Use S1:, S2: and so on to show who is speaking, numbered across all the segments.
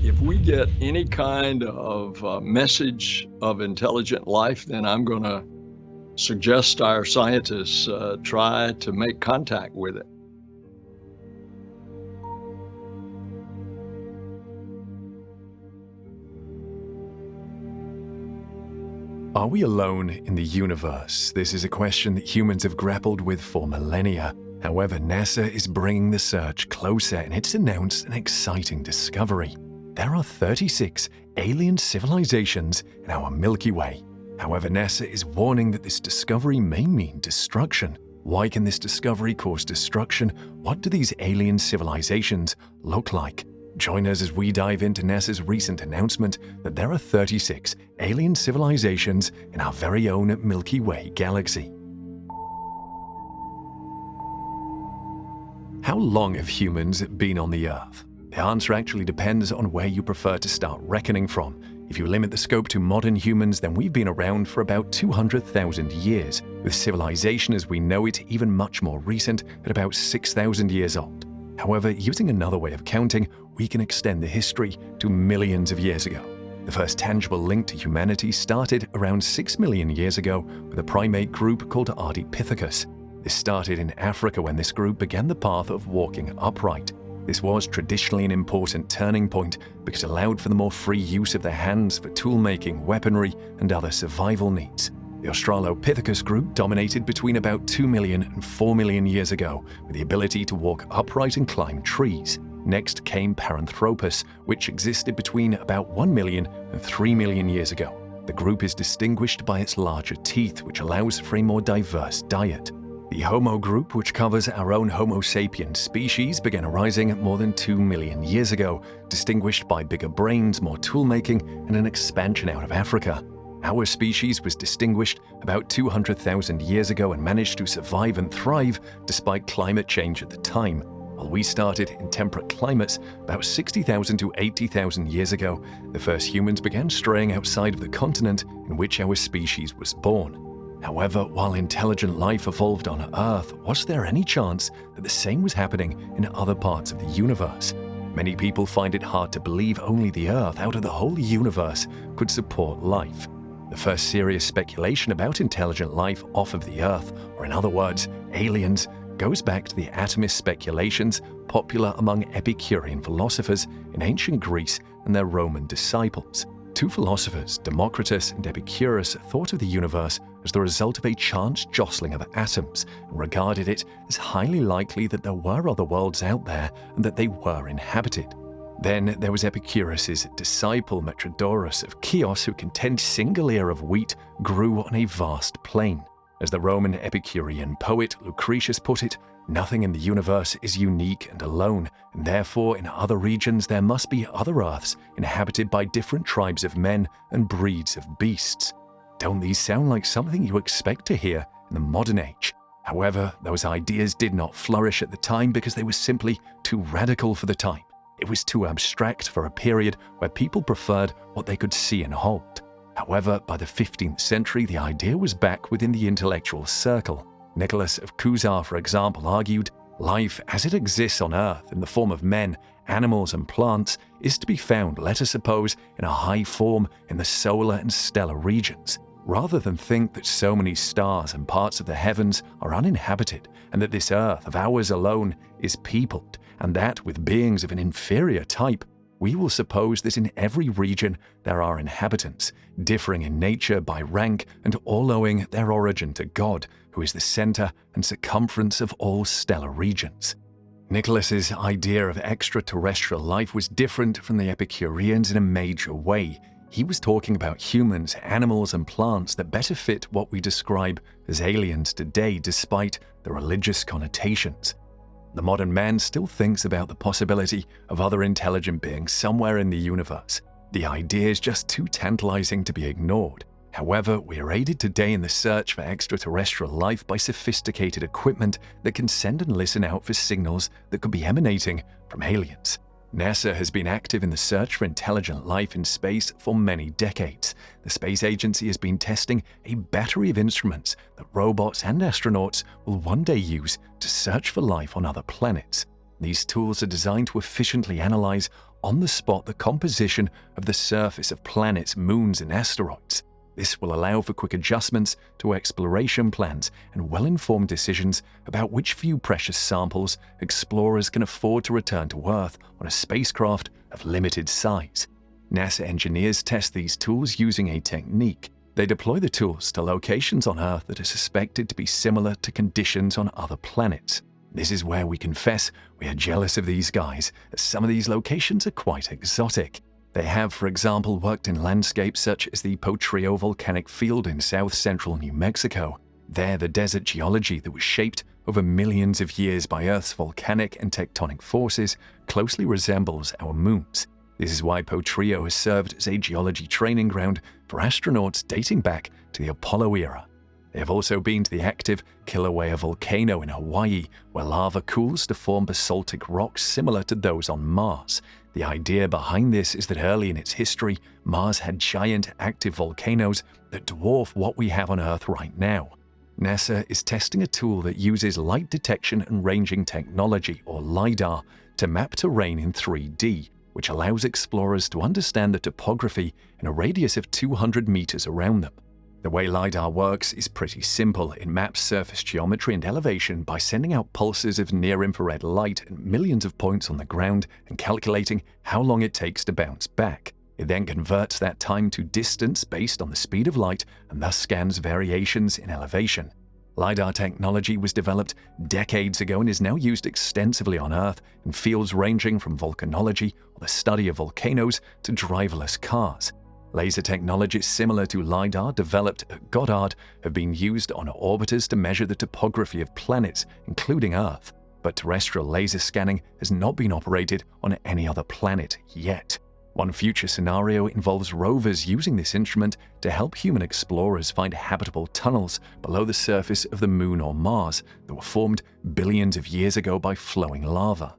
S1: If we get any kind of message of intelligent life, then I'm going to suggest our scientists try to make contact with it.
S2: Are we alone in the universe? This is a question that humans have grappled with for millennia. However, NASA is bringing the search closer, and it's announced an exciting discovery. There are 36 alien civilizations in our Milky Way. However, NASA is warning that this discovery may mean destruction. Why can this discovery cause destruction? What do these alien civilizations look like? Join us as we dive into NASA's recent announcement that there are 36 alien civilizations in our very own Milky Way galaxy. How long have humans been on the Earth? The answer actually depends on where you prefer to start reckoning from. If you limit the scope to modern humans, then we've been around for about 200,000 years, with civilization as we know it even much more recent at about 6,000 years old. However, using another way of counting, we can extend the history to millions of years ago. The first tangible link to humanity started around 6 million years ago with a primate group called Ardipithecus. This started in Africa when this group began the path of walking upright. This was traditionally an important turning point because it allowed for the more free use of their hands for tool-making, weaponry, and other survival needs. The Australopithecus group dominated between about 2 million and 4 million years ago with the ability to walk upright and climb trees. Next came Paranthropus, which existed between about 1 million and 3 million years ago. The group is distinguished by its larger teeth, which allows for a more diverse diet. The Homo group, which covers our own Homo sapiens species, began arising more than 2 million years ago, distinguished by bigger brains, more tool-making, and an expansion out of Africa. Our species was distinguished about 200,000 years ago and managed to survive and thrive despite climate change at the time. While we started in temperate climates about 60,000 to 80,000 years ago, the first humans began straying outside of the continent in which our species was born. However, while intelligent life evolved on Earth, was there any chance that the same was happening in other parts of the universe? Many people find it hard to believe only the Earth out of the whole universe could support life. The first serious speculation about intelligent life off of the Earth, or in other words, aliens, goes back to the atomist speculations popular among Epicurean philosophers in ancient Greece and their Roman disciples. Two philosophers, Democritus and Epicurus, thought of the universe as the result of a chance jostling of atoms and regarded it as highly likely that there were other worlds out there and that they were inhabited. Then there was Epicurus's disciple Metrodorus of Chios, who contended a single ear of wheat grew on a vast plain. As the Roman Epicurean poet Lucretius put it, nothing in the universe is unique and alone, and therefore in other regions there must be other Earths inhabited by different tribes of men and breeds of beasts. Don't these sound like something you expect to hear in the modern age? However, those ideas did not flourish at the time because they were simply too radical for the time. It was too abstract for a period where people preferred what they could see and hold. However, by the 15th century, the idea was back within the intellectual circle. Nicholas of Cusa, for example, argued, life as it exists on Earth in the form of men, animals, and plants is to be found, let us suppose, in a high form in the solar and stellar regions. Rather than think that so many stars and parts of the heavens are uninhabited and that this Earth of ours alone is peopled, and that with beings of an inferior type, we will suppose that in every region there are inhabitants, differing in nature by rank and all owing their origin to God, who is the center and circumference of all stellar regions. Nicholas's idea of extraterrestrial life was different from the Epicureans in a major way. He was talking about humans, animals, and plants that better fit what we describe as aliens today, despite the religious connotations. The modern man still thinks about the possibility of other intelligent beings somewhere in the universe. The idea is just too tantalizing to be ignored. However, we are aided today in the search for extraterrestrial life by sophisticated equipment that can send and listen out for signals that could be emanating from aliens. NASA has been active in the search for intelligent life in space for many decades. The space agency has been testing a battery of instruments that robots and astronauts will one day use to search for life on other planets. These tools are designed to efficiently analyze on the spot the composition of the surface of planets, moons, and asteroids. This will allow for quick adjustments to exploration plans and well-informed decisions about which few precious samples explorers can afford to return to Earth on a spacecraft of limited size. NASA engineers test these tools using a technique. They deploy the tools to locations on Earth that are suspected to be similar to conditions on other planets. This is where we confess we are jealous of these guys, as some of these locations are quite exotic. They have, for example, worked in landscapes such as the Potrillo volcanic field in south-central New Mexico. There, the desert geology that was shaped over millions of years by Earth's volcanic and tectonic forces closely resembles our moon's. This is why Potrillo has served as a geology training ground for astronauts dating back to the Apollo era. They have also been to the active Kilauea volcano in Hawaii, where lava cools to form basaltic rocks similar to those on Mars. The idea behind this is that early in its history, Mars had giant active volcanoes that dwarf what we have on Earth right now. NASA is testing a tool that uses light detection and ranging technology, or LiDAR, to map terrain in 3D, which allows explorers to understand the topography in a radius of 200 meters around them. The way LiDAR works is pretty simple. It maps surface geometry and elevation by sending out pulses of near-infrared light at millions of points on the ground and calculating how long it takes to bounce back. It then converts that time to distance based on the speed of light and thus scans variations in elevation. LiDAR technology was developed decades ago and is now used extensively on Earth in fields ranging from volcanology or the study of volcanoes to driverless cars. Laser technologies similar to LiDAR developed at Goddard have been used on orbiters to measure the topography of planets, including Earth, but terrestrial laser scanning has not been operated on any other planet yet. One future scenario involves rovers using this instrument to help human explorers find habitable tunnels below the surface of the Moon or Mars that were formed billions of years ago by flowing lava.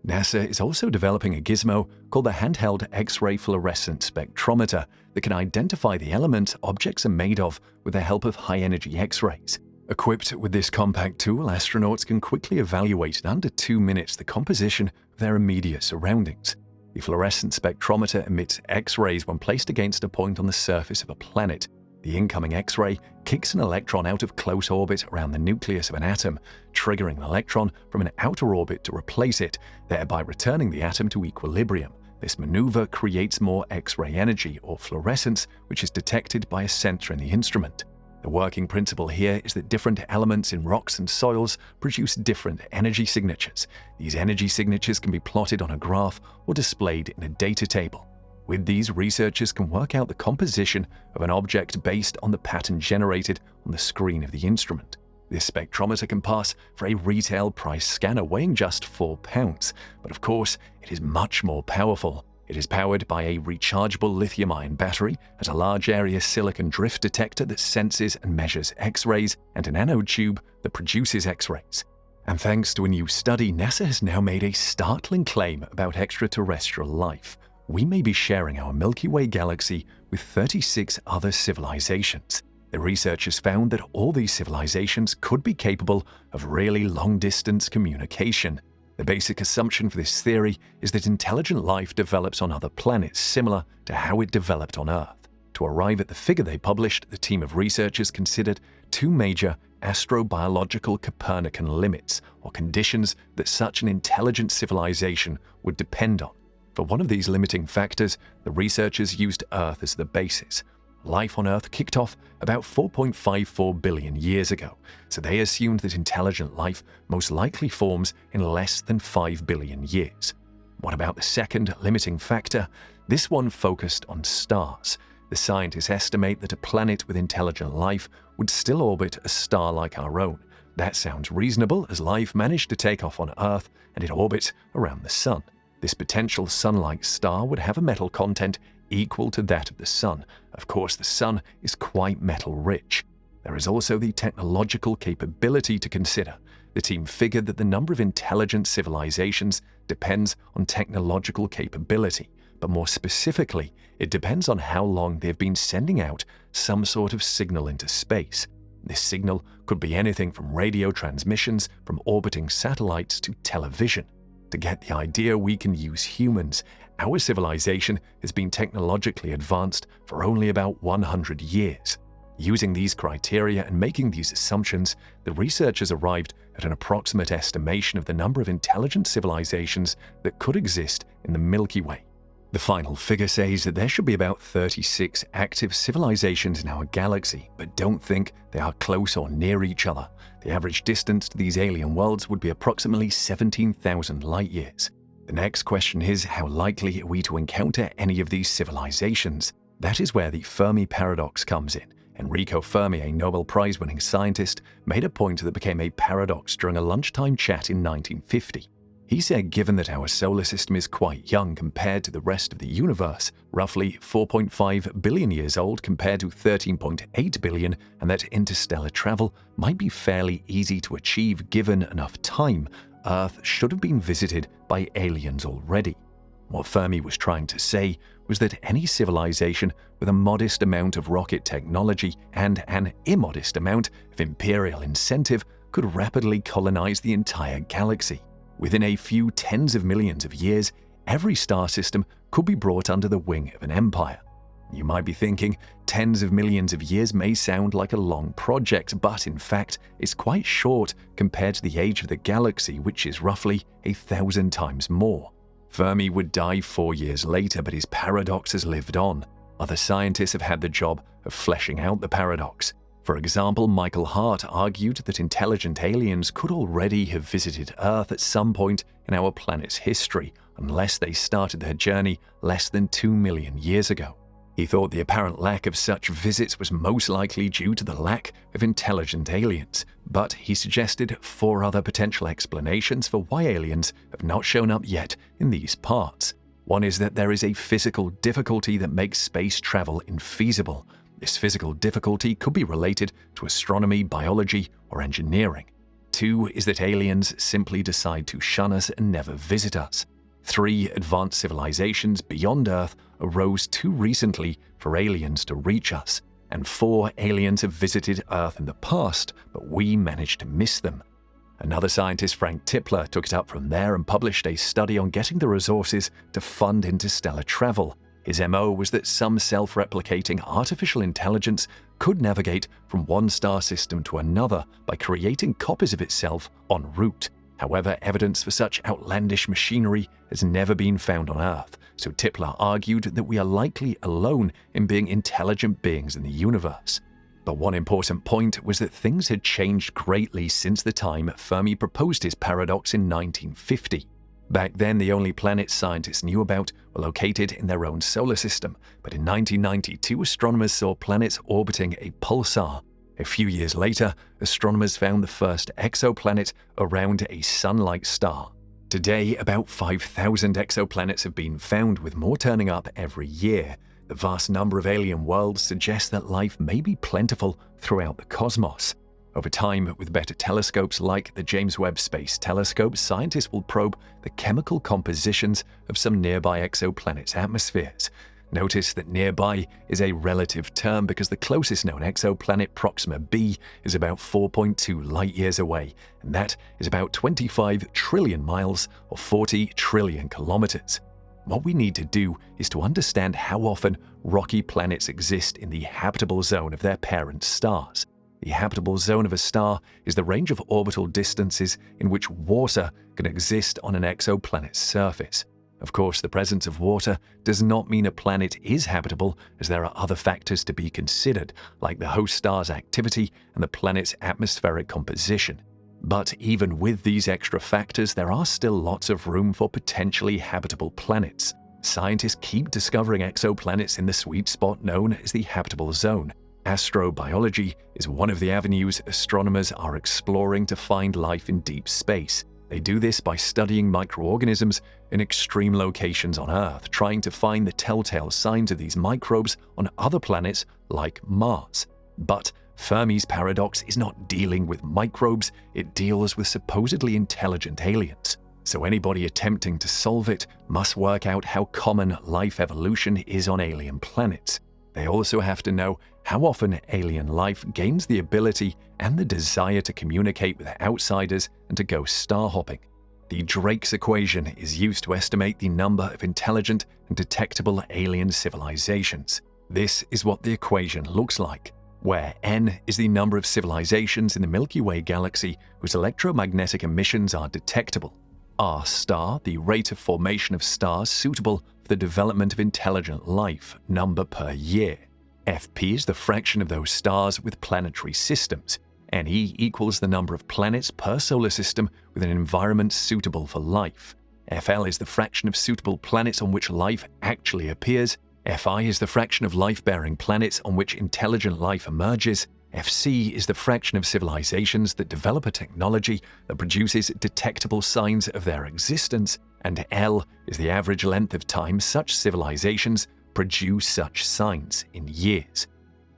S2: NASA is also developing a gizmo called the Handheld X-ray Fluorescent Spectrometer that can identify the elements objects are made of with the help of high-energy X-rays. Equipped with this compact tool, astronauts can quickly evaluate in under 2 minutes the composition of their immediate surroundings. The fluorescent spectrometer emits X-rays when placed against a point on the surface of a planet. The incoming X-ray kicks an electron out of close orbit around the nucleus of an atom, triggering an electron from an outer orbit to replace it, thereby returning the atom to equilibrium. This maneuver creates more X-ray energy, or fluorescence, which is detected by a sensor in the instrument. The working principle here is that different elements in rocks and soils produce different energy signatures. These energy signatures can be plotted on a graph or displayed in a data table. With these, researchers can work out the composition of an object based on the pattern generated on the screen of the instrument. This spectrometer can pass for a retail price scanner weighing just 4 pounds, but of course, it is much more powerful. It is powered by a rechargeable lithium-ion battery, has a large-area silicon drift detector that senses and measures X-rays, and an anode tube that produces X-rays. And thanks to a new study, NASA has now made a startling claim about extraterrestrial life. We may be sharing our Milky Way galaxy with 36 other civilizations. The researchers found that all these civilizations could be capable of really long-distance communication. The basic assumption for this theory is that intelligent life develops on other planets similar to how it developed on Earth. To arrive at the figure they published, the team of researchers considered 2 major astrobiological Copernican limits, or conditions that such an intelligent civilization would depend on. For one of these limiting factors, the researchers used Earth as the basis. Life on Earth kicked off about 4.54 billion years ago, so they assumed that intelligent life most likely forms in less than 5 billion years. What about the second limiting factor? This one focused on stars. The scientists estimate that a planet with intelligent life would still orbit a star like our own. That sounds reasonable, as life managed to take off on Earth and it orbits around the Sun. This potential Sun-like star would have a metal content equal to that of the Sun. Of course, the Sun is quite metal-rich. There is also the technological capability to consider. The team figured that the number of intelligent civilizations depends on technological capability, but more specifically, it depends on how long they've been sending out some sort of signal into space. This signal could be anything from radio transmissions from orbiting satellites to television. to get the idea we can use humans. Our civilization has been technologically advanced for only about 100 years. Using these criteria and making these assumptions, the researchers arrived at an approximate estimation of the number of intelligent civilizations that could exist in the Milky Way. The final figure says that there should be about 36 active civilizations in our galaxy, but don't think they are close or near each other. The average distance to these alien worlds would be approximately 17,000 light years. The next question is, how likely are we to encounter any of these civilizations? That is where the Fermi paradox comes in. Enrico Fermi, a Nobel Prize-winning scientist, made a point that became a paradox during a lunchtime chat in 1950. He said given that our solar system is quite young compared to the rest of the universe, roughly 4.5 billion years old compared to 13.8 billion, and that interstellar travel might be fairly easy to achieve given enough time, Earth should have been visited by aliens already. What Fermi was trying to say was that any civilization with a modest amount of rocket technology and an immodest amount of imperial incentive could rapidly colonize the entire galaxy. Within a few tens of millions of years, every star system could be brought under the wing of an empire. You might be thinking, tens of millions of years may sound like a long project, but in fact, it's quite short compared to the age of the galaxy, which is roughly 1,000 times more. Fermi would die 4 years later, but his paradox has lived on. Other scientists have had the job of fleshing out the paradox. For example, Michael Hart argued that intelligent aliens could already have visited Earth at some point in our planet's history, unless they started their journey less than 2 million years ago. He thought the apparent lack of such visits was most likely due to the lack of intelligent aliens, but he suggested 4 other potential explanations for why aliens have not shown up yet in these parts. One is that there is a physical difficulty that makes space travel infeasible. This physical difficulty could be related to astronomy, biology, or engineering. 2 is that aliens simply decide to shun us and never visit us. 3 advanced civilizations beyond Earth arose too recently for aliens to reach us. And 4 aliens have visited Earth in the past, but we managed to miss them. Another scientist, Frank Tipler, took it up from there and published a study on getting the resources to fund interstellar travel. His MO was that some self-replicating artificial intelligence could navigate from one star system to another by creating copies of itself en route. However, evidence for such outlandish machinery has never been found on Earth, so Tipler argued that we are likely alone in being intelligent beings in the universe. But one important point was that things had changed greatly since the time Fermi proposed his paradox in 1950. Back then, the only planets scientists knew about were located in their own solar system, but in 1992, astronomers saw planets orbiting a pulsar. A few years later, astronomers found the first exoplanet around a sun-like star. Today, about 5,000 exoplanets have been found, with more turning up every year. The vast number of alien worlds suggests that life may be plentiful throughout the cosmos. Over time, with better telescopes like the James Webb Space Telescope, scientists will probe the chemical compositions of some nearby exoplanets' atmospheres. Notice that nearby is a relative term because the closest known exoplanet, Proxima b, is about 4.2 light-years away, and that is about 25 trillion miles or 40 trillion kilometers. What we need to do is to understand how often rocky planets exist in the habitable zone of their parent stars. The habitable zone of a star is the range of orbital distances in which water can exist on an exoplanet's surface. Of course, the presence of water does not mean a planet is habitable, as there are other factors to be considered, like the host star's activity and the planet's atmospheric composition. But even with these extra factors, there are still lots of room for potentially habitable planets. Scientists keep discovering exoplanets in the sweet spot known as the habitable zone. Astrobiology is one of the avenues astronomers are exploring to find life in deep space. They do this by studying microorganisms in extreme locations on Earth, trying to find the telltale signs of these microbes on other planets like Mars. But Fermi's paradox is not dealing with microbes, it deals with supposedly intelligent aliens. So anybody attempting to solve it must work out how common life evolution is on alien planets. They also have to know how often alien life gains the ability and the desire to communicate with outsiders and to go star hopping. The Drake's equation is used to estimate the number of intelligent and detectable alien civilizations. This is what the equation looks like, where N is the number of civilizations in the Milky Way galaxy whose electromagnetic emissions are detectable, R star, the rate of formation of stars suitable for the development of intelligent life, number per year. Fp is the fraction of those stars with planetary systems. Ne equals the number of planets per solar system with an environment suitable for life. Fl is the fraction of suitable planets on which life actually appears. Fi is the fraction of life-bearing planets on which intelligent life emerges. Fc is the fraction of civilizations that develop a technology that produces detectable signs of their existence. And L is the average length of time such civilizations produce such signs in years.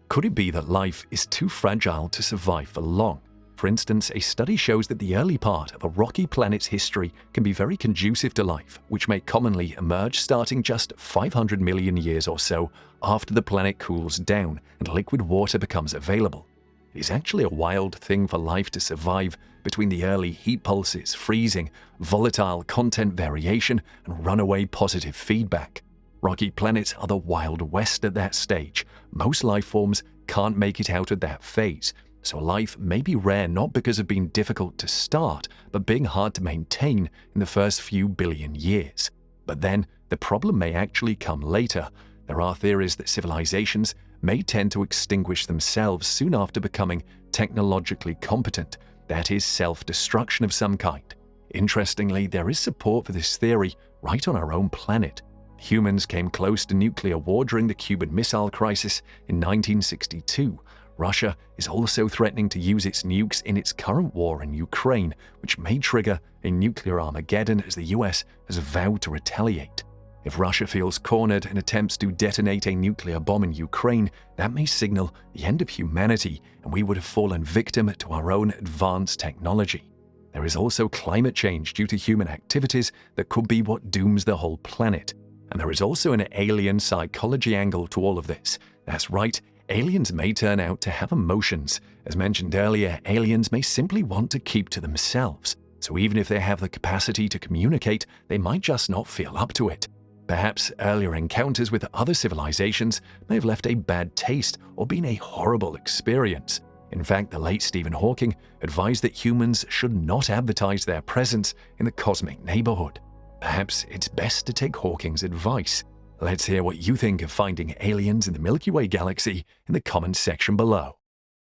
S2: Could it be that life is too fragile to survive for long? For instance, a study shows that the early part of a rocky planet's history can be very conducive to life, which may commonly emerge starting just 500 million years or so after the planet cools down and liquid water becomes available. It is actually a wild thing for life to survive between the early heat pulses, freezing, volatile content variation, and runaway positive feedback. Rocky planets are the Wild West at that stage. Most life forms can't make it out of that phase, so life may be rare not because of being difficult to start, but being hard to maintain in the first few billion years. But then, the problem may actually come later. There are theories that civilizations may tend to extinguish themselves soon after becoming technologically competent, that is, self-destruction of some kind. Interestingly, there is support for this theory right on our own planet. Humans came close to nuclear war during the Cuban Missile Crisis in 1962. Russia is also threatening to use its nukes in its current war in Ukraine, which may trigger a nuclear Armageddon as the US has vowed to retaliate. If Russia feels cornered and attempts to detonate a nuclear bomb in Ukraine, that may signal the end of humanity and we would have fallen victim to our own advanced technology. There is also climate change due to human activities that could be what dooms the whole planet. And there is also an alien psychology angle to all of this. That's right, aliens may turn out to have emotions. As mentioned earlier, aliens may simply want to keep to themselves. So even if they have the capacity to communicate, they might just not feel up to it. Perhaps earlier encounters with other civilizations may have left a bad taste or been a horrible experience. In fact, the late Stephen Hawking advised that humans should not advertise their presence in the cosmic neighborhood. Perhaps it's best to take Hawking's advice. Let's hear what you think of finding aliens in the Milky Way galaxy in the comments section below.